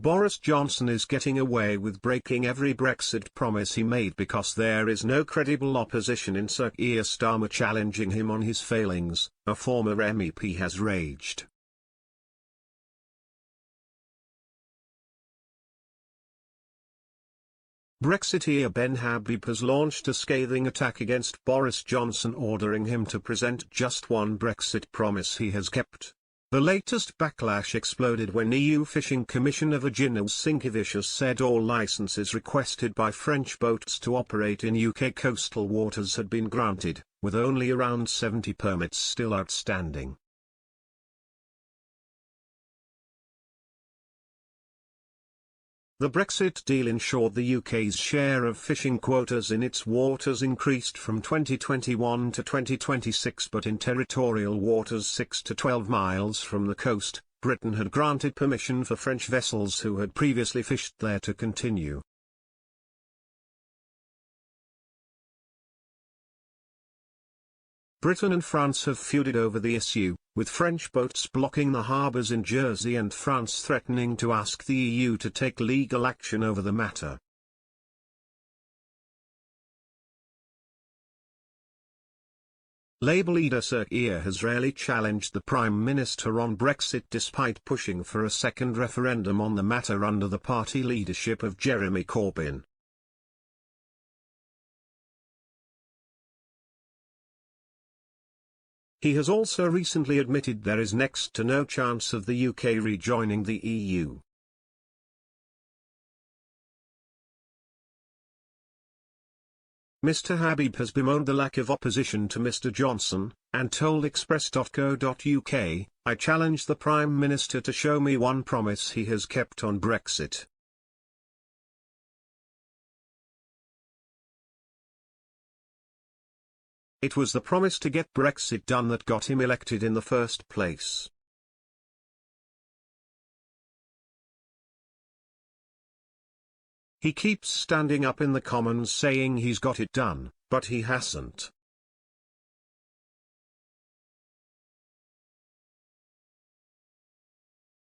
Boris Johnson is getting away with breaking every Brexit promise he made because there is no credible opposition in Sir Keir Starmer challenging him on his failings, a former MEP has raged. Brexiteer Ben Habib has launched a scathing attack against Boris Johnson, ordering him to present just one Brexit promise he has kept. The latest backlash exploded when EU Fishing Commissioner Virginia Sinkevicius said all licenses requested by French boats to operate in UK coastal waters had been granted, with only around 70 permits still outstanding. The Brexit deal ensured the UK's share of fishing quotas in its waters increased from 2021 to 2026, but in territorial waters 6 to 12 miles from the coast, Britain had granted permission for French vessels who had previously fished there to continue. Britain and France have feuded over the issue, with French boats blocking the harbours in Jersey and France threatening to ask the EU to take legal action over the matter. Labour leader Sir Keir has rarely challenged the Prime Minister on Brexit despite pushing for a second referendum on the matter under the party leadership of Jeremy Corbyn. He has also recently admitted there is next to no chance of the UK rejoining the EU. Mr Habib has bemoaned the lack of opposition to Mr Johnson, and told Express.co.uk, "I challenge the Prime Minister to show me one promise he has kept on Brexit." It was the promise to get Brexit done that got him elected in the first place. He keeps standing up in the Commons saying he's got it done, but he hasn't.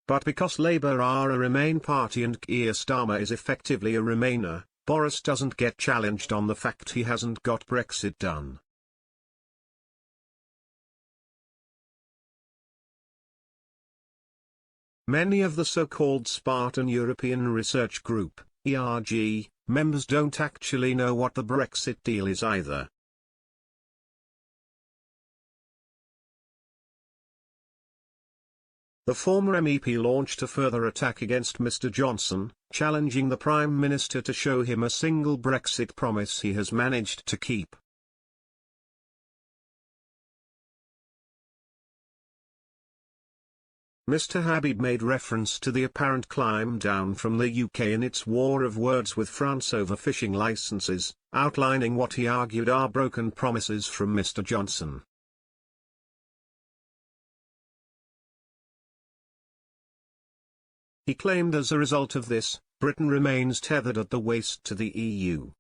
But because Labour are a Remain party and Keir Starmer is effectively a Remainer, Boris doesn't get challenged on the fact he hasn't got Brexit done. Many of the so-called Spartan European Research Group, ERG, members don't actually know what the Brexit deal is either. The former MEP launched a further attack against Mr Johnson, challenging the Prime Minister to show him a single Brexit promise he has managed to keep. Mr Habib made reference to the apparent climb down from the UK in its war of words with France over fishing licenses, outlining what he argued are broken promises from Mr Johnson. He claimed as a result of this, Britain remains tethered at the waist to the EU.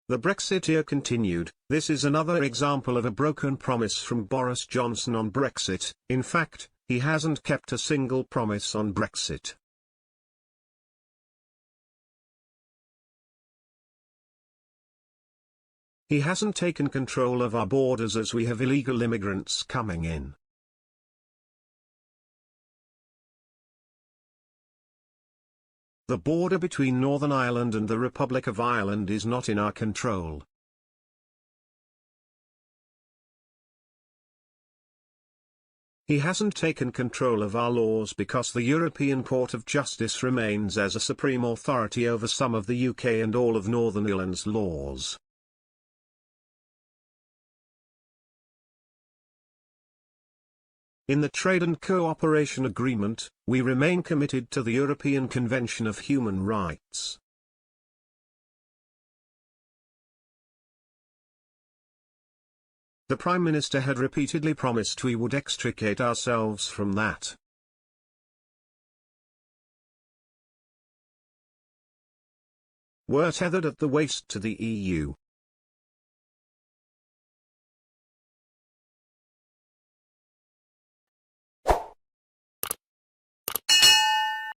The Brexiteer continued, "This is another example of a broken promise from Boris Johnson on Brexit. In fact, he hasn't kept a single promise on Brexit. He hasn't taken control of our borders as we have illegal immigrants coming in. The border between Northern Ireland and the Republic of Ireland is not in our control. He hasn't taken control of our laws because the European Court of Justice remains as a supreme authority over some of the UK and all of Northern Ireland's laws. In the Trade and Cooperation Agreement, we remain committed to the European Convention of Human Rights. The Prime Minister had repeatedly promised we would extricate ourselves from that. We're tethered at the waist to the EU,